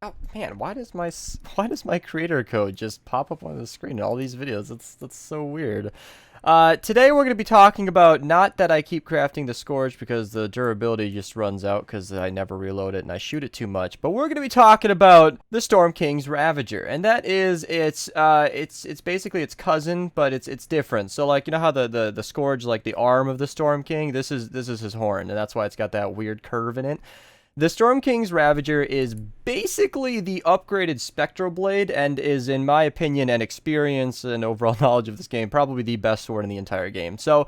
Oh man, why does my creator code just pop up on the screen in all these videos? That's so weird. Today we're going to be talking about, not that I keep crafting the Scourge because the durability just runs out because I never reload it and I shoot it too much, but we're going to be talking about the Storm King's Ravager, and that is it's basically its cousin, but it's different. So like, you know how the Scourge, like the arm of the Storm King, this is his horn, and that's why it's got that weird curve in it. The Storm King's Ravager is basically the upgraded Spectral Blade, and is, in my opinion and experience and overall knowledge of this game, probably the best sword in the entire game. So,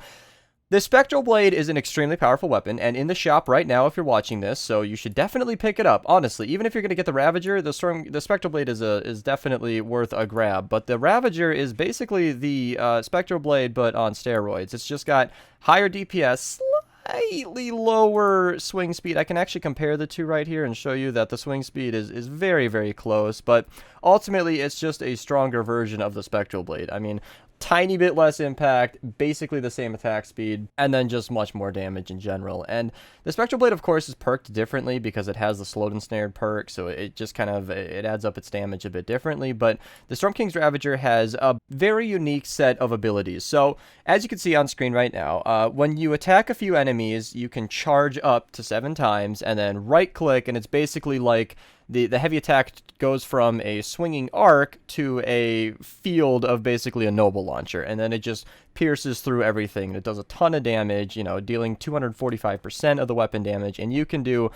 the Spectral Blade is an extremely powerful weapon, and in the shop right now if you're watching this, so you should definitely pick it up. Honestly, even if you're going to get the Ravager, the Spectral Blade is definitely worth a grab. But the Ravager is basically the Spectral Blade, but on steroids. It's just got higher DPS, slightly lower swing speed. I can actually compare the two right here and show you that the swing speed is very, very close, but ultimately it's just a stronger version of the Spectral Blade. I mean, tiny bit less impact, basically the same attack speed, and then just much more damage in general. And the Spectral Blade, of course, is perked differently because it has the slowed and snared perk, so it just kind of, it adds up its damage a bit differently. But the Storm King's Ravager has a very unique set of abilities. So, as you can see on screen right now, when you attack a few enemies, you can charge up to 7 times, and then right-click, and it's basically like the heavy attack goes from a swinging arc to a field of basically a noble launcher, and then it just pierces through everything. It does a ton of damage, you know, dealing 245% of the weapon damage, and you can do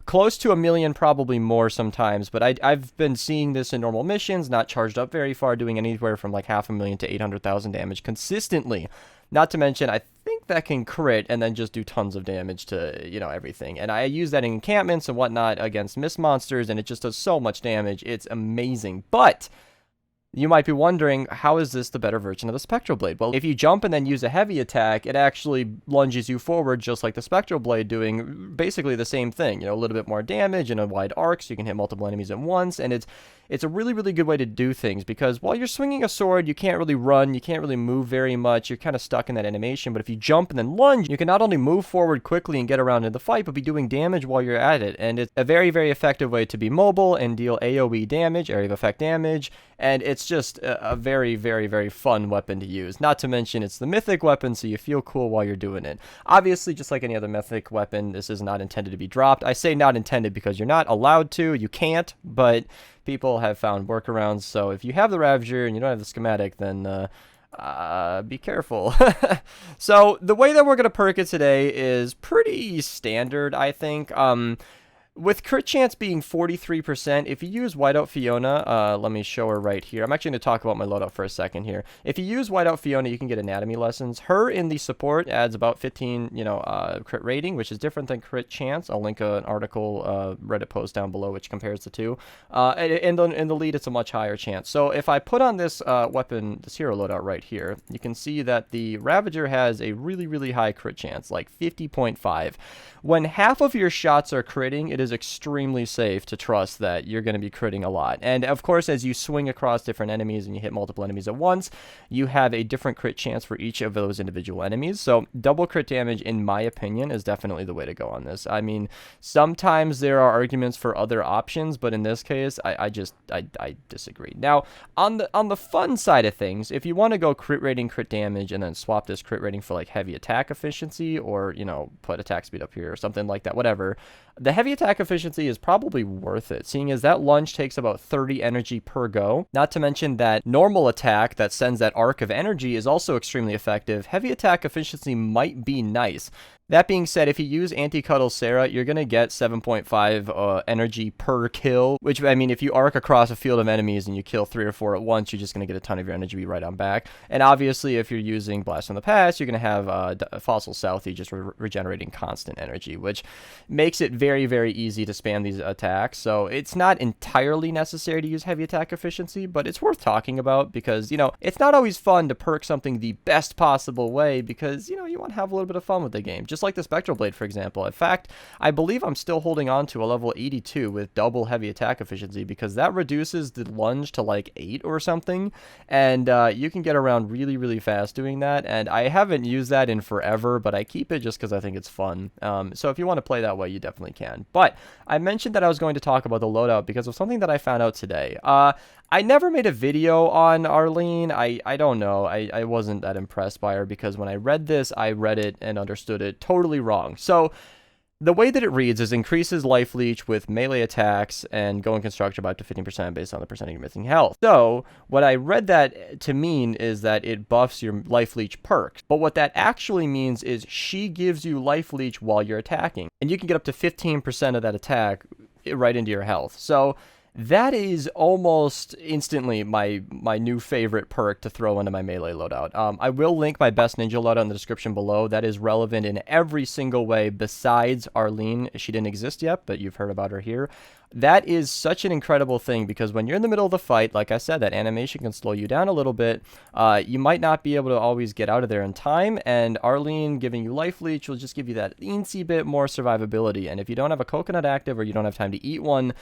close to 1,000,000, probably more sometimes, but I've been seeing this in normal missions, not charged up very far, doing anywhere from like 500,000 to 800,000 damage consistently. Not to mention, I think that can crit and then just do tons of damage to, you know, everything. And I use that in encampments and whatnot against mist monsters, and it just does so much damage. It's amazing. But you might be wondering, how is this the better version of the Spectral Blade? Well, if you jump and then use a heavy attack, it actually lunges you forward just like the Spectral Blade, doing basically the same thing. You know, a little bit more damage and a wide arc, so you can hit multiple enemies at once, and it's a really, really good way to do things, because while you're swinging a sword, you can't really run, you can't really move very much, you're kind of stuck in that animation. But if you jump and then lunge, you can not only move forward quickly and get around in the fight, but be doing damage while you're at it. And it's a very, very effective way to be mobile and deal AoE damage, area of effect damage, and it's just a very, very, very fun weapon to use. Not to mention, it's the mythic weapon, so you feel cool while you're doing it. Obviously, just like any other mythic weapon, this is not intended to be dropped. I say not intended because you're not allowed to, you can't, but people have found workarounds. So if you have the Ravager and you don't have the schematic, then be careful. So the way that we're going to perk it today is pretty standard, I think. With crit chance being 43%, if you use Whiteout Fiona, let me show her right here. I'm actually going to talk about my loadout for a second here. If you use Whiteout Fiona, you can get anatomy lessons. Her in the support adds about 15, crit rating, which is different than crit chance. I'll link an article, Reddit post down below, which compares the two. In the lead, it's a much higher chance. So if I put on this weapon, this hero loadout right here, you can see that the Ravager has a really, really high crit chance, like 50.5. When half of your shots are critting, it is extremely safe to trust that you're going to be critting a lot. And of course, as you swing across different enemies and you hit multiple enemies at once, you have a different crit chance for each of those individual enemies. So double crit damage, in my opinion, is definitely the way to go on this. I mean, sometimes there are arguments for other options, but in this case, I disagree. Now, on the fun side of things, if you want to go crit rating, crit damage, and then swap this crit rating for like heavy attack efficiency, or, you know, put attack speed up here or something like that, whatever, the heavy attack efficiency is probably worth it, seeing as that lunge takes about 30 energy per go. Not to mention that normal attack that sends that arc of energy is also extremely effective. Heavy attack efficiency might be nice. That being said, if you use Anti-Cuddle Sarah, you're going to get 7.5 energy per kill, which, I mean, if you arc across a field of enemies and you kill 3 or 4 at once, you're just going to get a ton of your energy right on back. And obviously, if you're using Blast from the Past, you're going to have Fossil Southie just regenerating constant energy, which makes it very, very easy to spam these attacks. So it's not entirely necessary to use heavy attack efficiency, but it's worth talking about because, you know, it's not always fun to perk something the best possible way because, you know, you want to have a little bit of fun with the game. Just just like the Spectral Blade, for example. In fact, I believe I'm still holding on to a level 82 with double heavy attack efficiency, because that reduces the lunge to like 8 or something, and you can get around really, really fast doing that, and I haven't used that in forever, but I keep it just because I think it's fun. So if you want to play that way, you definitely can. But I mentioned that I was going to talk about the loadout because of something that I found out today. I never made a video on Arlene. I don't know. I wasn't that impressed by her, because when I read this, I read it and understood it totally wrong. So the way that it reads is increases life leech with melee attacks and going construction by up to 15% based on the percentage of missing health. So what I read that to mean is that it buffs your life leech perks. But what that actually means is she gives you life leech while you're attacking. And you can get up to 15% of that attack right into your health. So that is almost instantly my new favorite perk to throw into my melee loadout. I will link my best ninja loadout in the description below. That is relevant in every single way besides Arlene. She didn't exist yet, but you've heard about her here. That is such an incredible thing, because when you're in the middle of the fight, like I said, that animation can slow you down a little bit. You might not be able to always get out of there in time, and Arlene giving you life leech will just give you that teensy bit more survivability. And if you don't have a coconut active or you don't have time to eat one,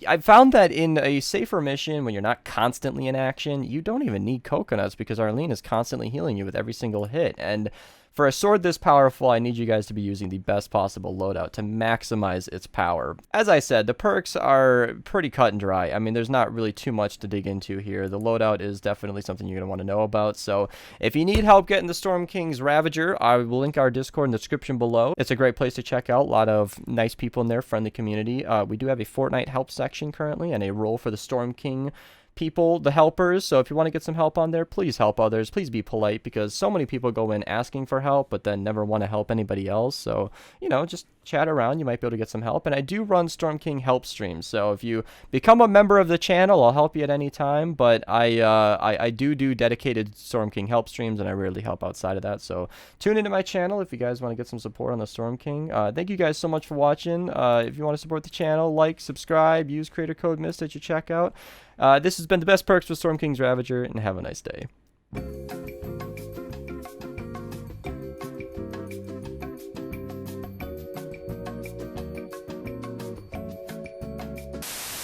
I found that in a safer mission, when you're not constantly in action, you don't even need coconuts, because Arlene is constantly healing you with every single hit. And for a sword this powerful, I need you guys to be using the best possible loadout to maximize its power. As I said, the perks are pretty cut and dry. I mean, there's not really too much to dig into here. The loadout is definitely something you're going to want to know about. So if you need help getting the Storm King's Ravager, I will link our Discord in the description below. It's a great place to check out. A lot of nice people in there, friendly community. We do have a Fortnite help section currently, and a role for the Storm King people, the helpers. So if you want to get some help on there, please help others. Please be polite, because so many people go in asking for help but then never want to help anybody else. So, you know, just chat around. You might be able to get some help. And I do run Storm King help streams, so if you become a member of the channel, I'll help you at any time. But I do dedicated Storm King help streams, and I rarely help outside of that. So tune into my channel if you guys want to get some support on the Storm King. Thank you guys so much for watching. If you want to support the channel, like, subscribe, use creator code Mista at your checkout. This has been the best perks with Storm King's Ravager, and have a nice day.